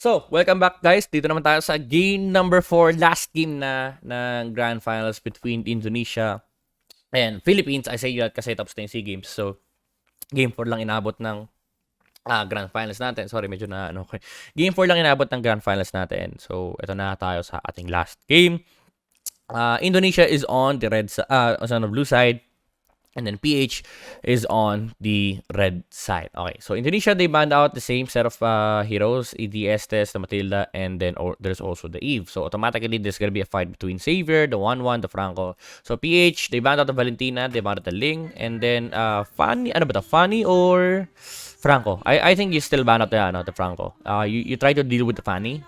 So, welcome back guys. Dito naman tayo sa game number 4, last game na ng Grand Finals between Indonesia and Philippines. I say that kasi tapos na yung SEA Games. So, game 4 lang inabot ng Grand Finals natin. Sorry, medyo na okay. Game 4 lang inabot ng Grand Finals natin. So, ito na tayo sa ating last game. Indonesia is on the on the blue side. And then PH is on the red side. Okay, so Indonesia, they banned out the same set of heroes, the Estes, the Matilda, and then there's also the Eve. So automatically, there's gonna be a fight between Xavier, the 1-1, the Franco. So PH, they banned out the Valentina, they banned out the Ling, and then Fanny, ano ba ito? Fanny or Franco? I think you still ban out the Franco. You try to deal with the Fanny.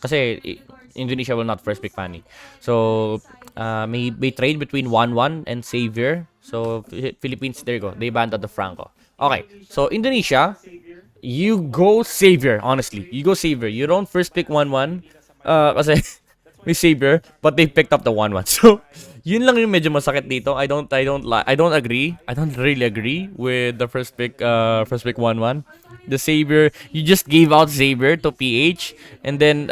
Kasi Indonesia will not first pick Fanny. So may trade between 1-1 and Xavier. So Philippines, there you go. They banned out the Franco. Okay, so Indonesia, you go Xavier. Honestly, you go Xavier. You don't first pick 1-1. Kasi may Xavier, but they picked up the 1-1. So yun lang yung medyo masakit dito. I don't agree. I don't really agree with the first pick 1-1. The Xavier, you just gave out Xavier to PH, and then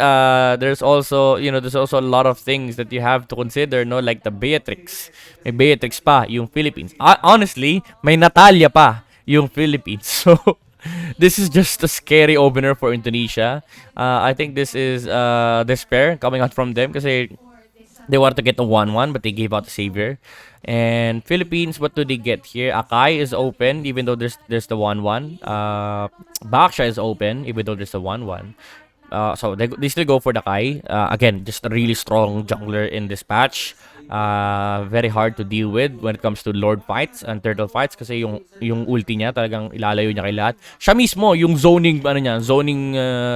there's also a lot of things that you have to consider, no, like the Beatrix. May Beatrix pa yung Philippines. Honestly, may Natalia pa yung Philippines. So this is just a scary opener for Indonesia. I think this is despair coming out from them kasi they wanted to get the 1-1, but they gave out the Xavier. And Philippines, what do they get here? Akai is open, even though there's the 1-1. Baksha is open, even though there's the 1-1. So they still go for the Kai. Again, just a really strong jungler in this patch. Very hard to deal with when it comes to Lord fights and Turtle fights kasi yung ulti niya talagang ilalayo niya kay lahat. Siya mismo yung zoning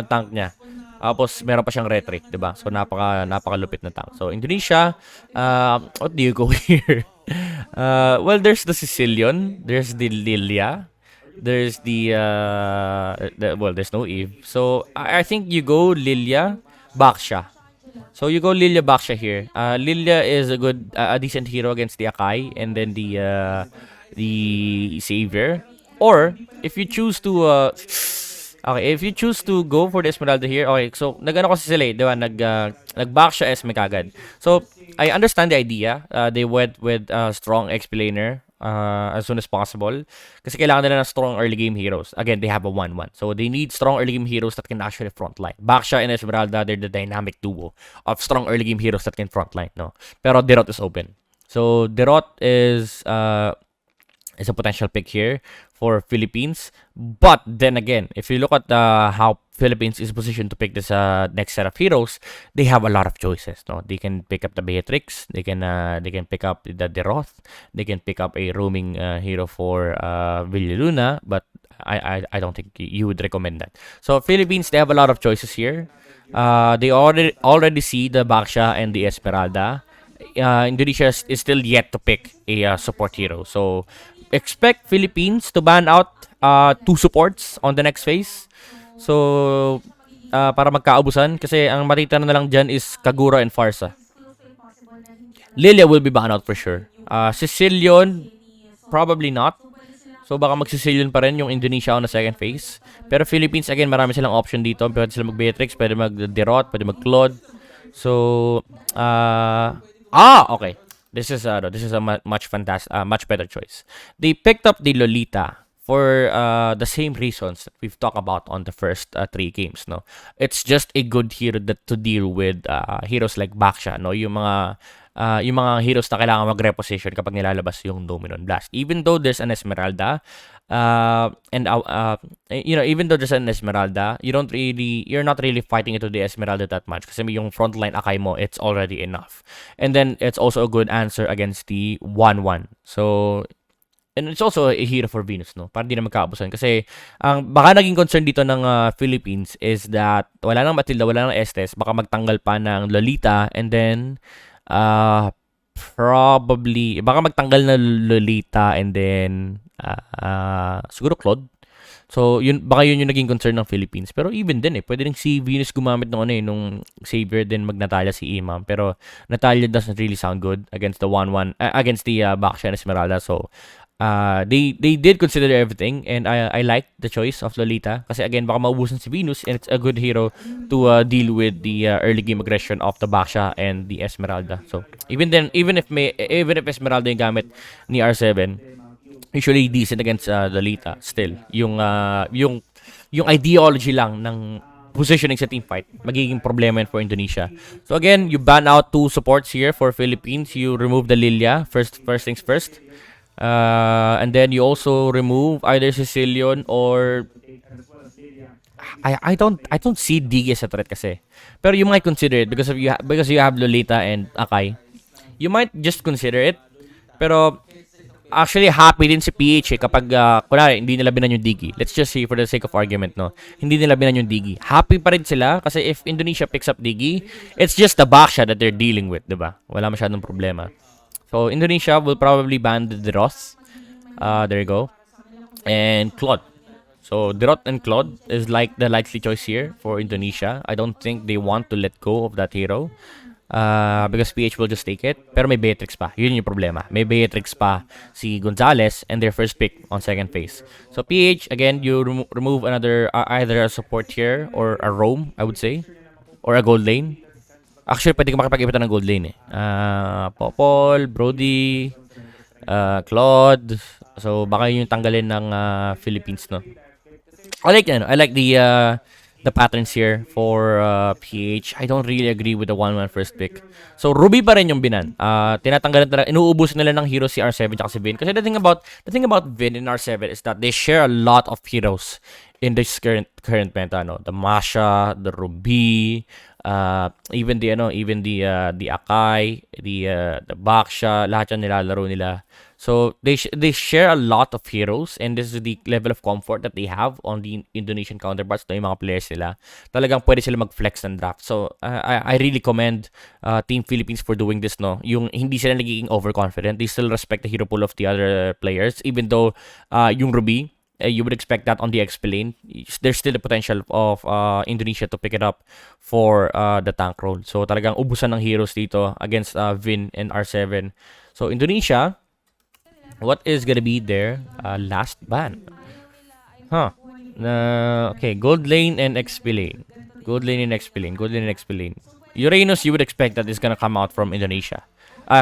tank niya. Tapos meron pa siyang retreat, 'di ba? So napakalupit na tank. So Indonesia, what do you go here? Well, there's the Sicilian, there's the Lilia, there's there's no Eve. So I think you go Lilia, Baksha. So you go Lilia Baksha here. Lilia is a decent hero against the Akai and then the Savior. Or if you choose to go for the Esmeralda here, okay, so nagano kasi sila, di ba? Nag-back siya Esme kagad. So I understand the idea. They went with strong explainer as soon as possible. Kasi kailangan nila ng strong early game heroes. Again, they have a 1-1. So they need strong early game heroes that can actually frontline. Baksha and Esmeralda, they're the dynamic duo of strong early game heroes that can frontline, no? Pero Derot is open. So Derot is a potential pick here for Philippines. But then again, if you look at how Philippines is positioned to pick this next set of heroes, they have a lot of choices. No, they can pick up the Beatrix, they can pick up the Deroth, they can pick up a roaming hero for Villaluna, but I don't think you would recommend that. So Philippines, they have a lot of choices here. They already see the Baksha and the Esmeralda. Indonesia is still yet to pick a support hero. So expect Philippines to ban out 2 supports on the next phase. So para magkaubusan kasi ang matitira na lang dyan is Kagura and Farsa. Lilia will be banned out for sure. Sicilian, probably not. So baka mag-Sicilian pa rin yung Indonesia on the second phase. Pero Philippines, again, marami silang option dito. Pwede sila mag-Beatrix, pwede mag-Derot, pwede mag-Claude. So okay. This is a much better choice. They picked up the Lolita for the same reasons that we've talked about on the first 3 games. No, it's just a good hero to deal with heroes like Baksha. No, yung mga heroes na kailangan mag-reposition kapag nilalabas yung Dominon Blast. Even though there's an Esmeralda, even though there's an Esmeralda, you're not really fighting into the Esmeralda that much kasi yung frontline Akai mo, it's already enough. And then it's also a good answer against the 1-1. So and it's also a hero for Venus, no? Para di na magkaabusan. Kasi ang baka naging concern dito ng Philippines is that wala nang Matilda, wala nang Estes, baka magtanggal pa ng Lolita, and then probably baka magtanggal na Lolita and then siguro Claude. So baka yun yung naging concern ng Philippines. Pero even din pwede rin si Venus gumamit ng nung Xavier, then mag-Natalia si Imam. Pero Natalia doesn't really sound good against the 1-1 against the Baksha and Esmeralda. So They did consider everything, and I like the choice of Lolita kasi again baka maubusan si Venus, and it's a good hero to deal with the early game aggression of the Baksha and the Esmeralda. So even if Esmeralda yung gamit ni R7, usually decent against Lolita still. Yung ideology lang ng positioning sa team fight, magiging problema yun for Indonesia. So again, you ban out 2 supports here for Philippines. You remove the Lilia, first things first. And then you also remove either Sicilian or I don't see Digi as a threat kasi. Pero you might consider it because you have Lolita and Akai. You might just consider it. Pero actually happy din si PH kapag kunwari hindi nila binan yung Digi. Let's just say for the sake of argument, no. Hindi nila binan yung Digi. Happy pa rin sila kasi if Indonesia picks up Digi, it's just the Baksha that they're dealing with, 'di ba? Wala masyadong problema. So Indonesia will probably ban the Ross. There you go. And Claude. So Derot and Claude is like the likely choice here for Indonesia. I don't think they want to let go of that hero. Because PH will just take it. Pero may Beatrix pa. Yun yung problema. May Beatrix pa si Gonzales and their first pick on second phase. So PH, again, you remove another, either a support here or a roam, I would say. Or a gold lane. Actually, pwede ka makipag-ipita ng gold lane eh. Popol, Brody, Claude. So, baka yun yung tanggalin ng Philippines, no? I like the patterns here for PH. I don't really agree with the 1-1 first pick. So, Ruby pa rin yung binan. Tinatanggalan talaga, inuubos nila ng heroes si R7 at si Vin. Kasi the thing about Vin and R7 is that they share a lot of heroes in this current meta, no? The Masha, the Ruby, even the Akai, the Baksha, lahat yan nilalaro nila. So they share a lot of heroes, and this is the level of comfort that they have on the Indonesian counterparts, no, yung mga players nila. Talagang pwede sila mag-flex ng draft. So I really commend Team Philippines for doing this, no. Yung hindi sila nagiging overconfident. They still respect the hero pool of the other players, even though yung Ruby, you would expect that on the X lane. There's still the potential of Indonesia to pick it up for the tank role. So talagang ubusan ng heroes dito against Vin and R7. So Indonesia, what is gonna be their last ban? Okay, gold lane and XP lane. Gold lane and XP lane. Gold lane and XP lane. Uranus, you would expect that is gonna come out from Indonesia.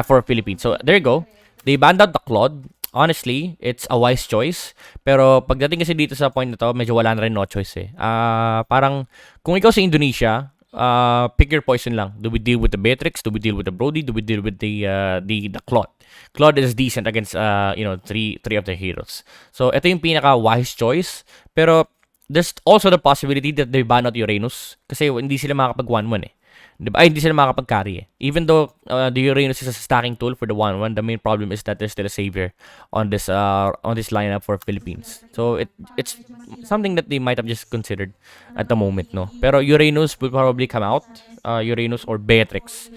For Philippines. So there you go. They banned out the Claude. Honestly, it's a wise choice. Pero pagdating kasi dito sa point na to, medyo wala na rin no choice eh. Parang, kung ikaw sa Indonesia, pick your poison lang. Do we deal with the Beatrix? Do we deal with the Brody? Do we deal with the Claude? Claude is decent against, three of the heroes. So, ito yung pinaka-wise choice. Pero, there's also the possibility that they ban out Uranus. Kasi hindi sila makakapag 1-1 eh. Diba? Ay, hindi sila makakapag-carry eh. Even though the Uranus is a stacking tool for the 1-1, the main problem is that there's still a savior on this lineup for Philippines. So it's something that they might have just considered at the moment, no. Pero Uranus will probably come out, Uranus or Beatrix,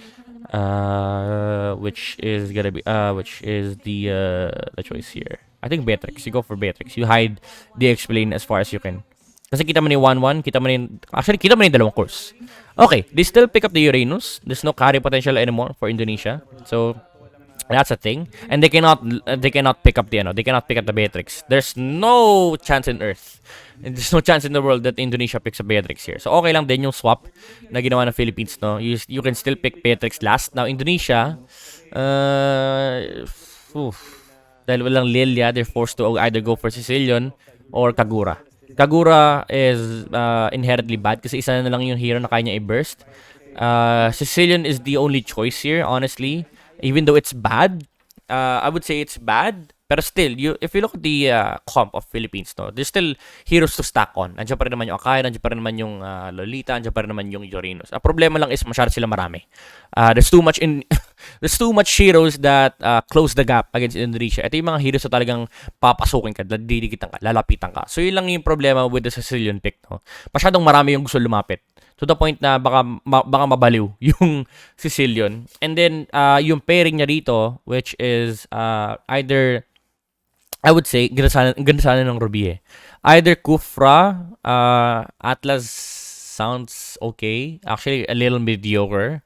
which is the choice here. I think Beatrix. You go for Beatrix. You hide the explain as far as you can. Kasi kita mo ni 1-1, kita mo ni dalawang course. Okay, they still pick up the Uranus. There's no carry potential anymore for Indonesia. So that's a thing. And they cannot pick up the Beatrix. There's no chance in Earth. And there's no chance in the world that Indonesia picks up Beatrix here. So okay lang din yung swap na ginawa ng Philippines, no. You can still pick Beatrix last. Now Indonesia, dahil walang Lilia, they're forced to either go for Sicilian or Kagura. Kagura is inherently bad kasi isa na lang yung hero na kaya niya i-burst. Sicilian is the only choice here, honestly. Even though it's bad, I would say it's bad. Pero still, if you look at the comp of Philippines, no, there's still heroes to stack on. Nandiyan pa rin naman yung Akai, nandiyan pa rin naman yung Lolita, nandiyan pa rin naman yung Uranus. Ang problema lang is masyado sila marami. There's too much heroes that close the gap against Indonesia. Ito yung mga heroes na talagang papasukin ka, didikitan ka, lalapitan ka. So yun lang yung problema with the Sicilian pick, no. Masyadong marami yung gusto lumapit. To the point na baka mabaliw yung Sicilian. And then yung pairing niya dito, which is either, I would say, ganda sana ng Ruby eh. Either Kufra, Atlas sounds okay. Actually, a little mediocre.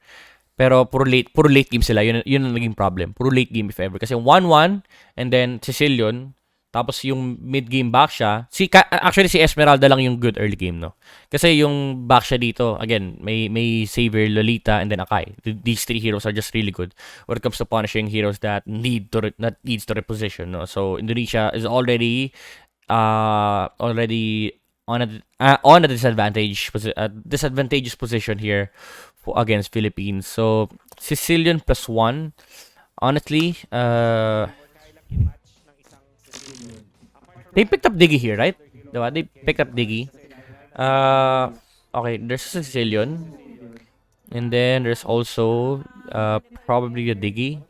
Pero puro late game sila. Yun ang naging problem. Puro late game if ever. Kasi 1-1 and then Sicilian, tapos yung mid-game back siya. Actually si Esmeralda lang yung good early game, no. Kasi yung back siya dito, again, may Xavier, Lolita, and then Akai. These three heroes are just really good when it comes to punishing heroes that needs to reposition, no. So Indonesia is already on a disadvantageous position here against Philippines. So Sicilian +1. Honestly, they picked up Diggy here, right? Diba? They picked up Diggy. Okay, there's a Sicilian. And then there's also probably a Diggy.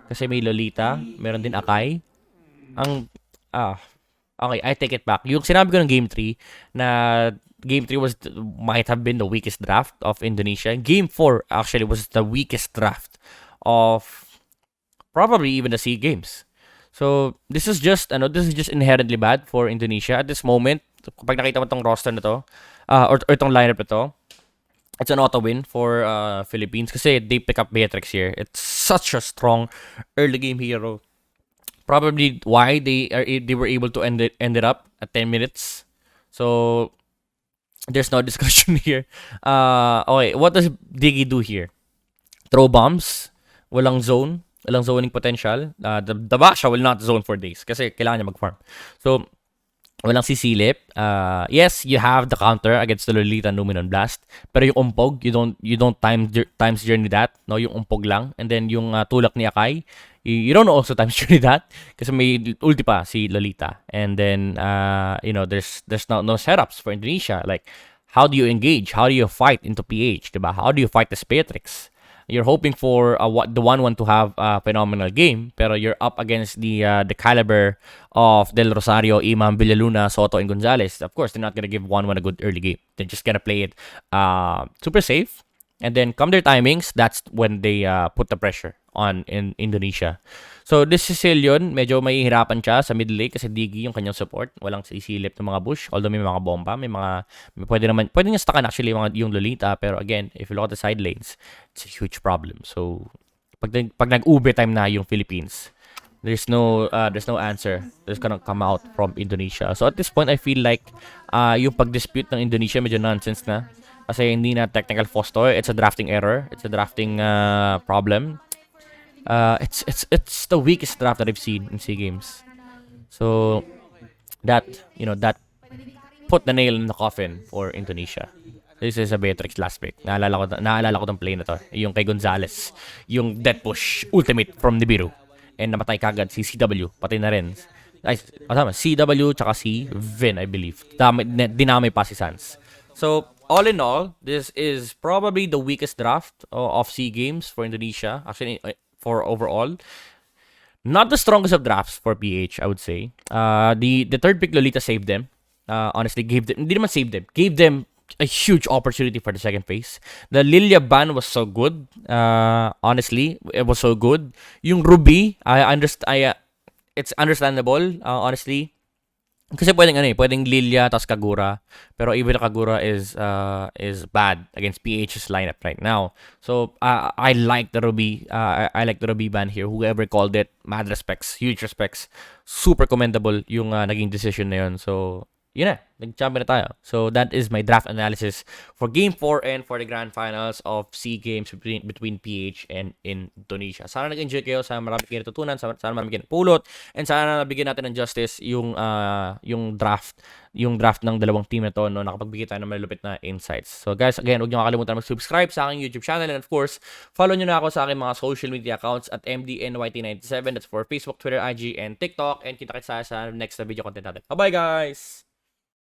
Kasi may Lolita. Meron din Akai. Okay, I take it back. Yung sinabi ko ng Game 3 na Game 3 might have been the weakest draft of Indonesia. Game 4 actually was the weakest draft of probably even the SEA Games. So, this is just inherently bad for Indonesia at this moment. Kapag nakita mo tong roster na to, or itong lineup na to, it's an auto win for Philippines kasi they pick up Beatrix here. It's such a strong early game hero. Probably why they were able to end it up at 10 minutes. So there's no discussion here. Okay, what does Diggy do here? Throw bombs, walang zoning potential. The Basha will not zone for days kasi kailangan niya mag-farm. So walang sisilip. Yes, you have the counter against the Lolita Numenon Blast. Pero yung umpog, you don't times journey that. No, yung umpog lang. And then yung tulak ni Akai, you don't also times journey that. Kasi may ulti pa si Lolita. And then, there's no setups for Indonesia. Like, how do you engage? How do you fight into PH? Diba? How do you fight the Beatrix? You're hoping for the 1-1 to have a phenomenal game, pero you're up against the caliber of Del Rosario, Imam, Villaluna, Soto, and Gonzalez. Of course, they're not gonna give 1-1 a good early game. They're just gonna play it super safe, and then come their timings, that's when they put the pressure on in Indonesia. So this Sicilian, medyo mahihirapan siya sa mid lane kasi Diggy yung kanyang support. Walang sisilip ng mga bush, although may mga bomba, pwede niya stackan actually yung Lolita, pero again, if you look at the side lanes, it's a huge problem. So pag nag-ube time na yung Philippines, there's no answer that's gonna come out from Indonesia. So at this point, I feel like yung pag-dispute ng Indonesia medyo nonsense na. Kasi hindi na technical foster, it's a drafting error, it's a drafting problem. It's the weakest draft that I've seen in SEA Games. So that put the nail in the coffin for Indonesia. This is a Beatrix last pick. Naalala ko tong play na to. Yung kay Gonzalez. Yung death push ultimate from Nibiru. And namatay kagad si CW. Pati na rin. CW tsaka si Vin, I believe. Dinamay pa si Sans. So, all in all, this is probably the weakest draft of SEA Games for Indonesia. Actually, for overall. Not the strongest of drafts for PH, I would say. The third pick, Lolita, saved them. Honestly, hindi naman saved them. Gave them a huge opportunity for the second phase. The Lilia ban was so good. Honestly, it was so good. Yung Ruby, it's understandable, honestly. Kasi pwedeng Lilia tas Kagura, pero even Kagura is bad against PH's lineup right now. So I like the Ruby. I like the Ruby ban here. Whoever called it, mad respects, huge respects. Super commendable yung naging decision na yun. So yun na, nag-champion na tayo. So that is my draft analysis for Game 4 and for the Grand Finals of SEA Games between PH and Indonesia. Sana nag-enjoy kayo, sana marami kayo natutunan, sana marami kayo napulot, and sana nabigyan natin ng justice yung draft ng dalawang team na to, no, nakapagbigay tayo ng malulupit na insights. So guys, again, huwag niyo makalimutan mag-subscribe sa aking YouTube channel, and of course, follow niyo na ako sa aking mga social media accounts at MDNYT97. That's for Facebook, Twitter, IG, and TikTok. And kita-kits sa next na video content natin. Bye-bye guys!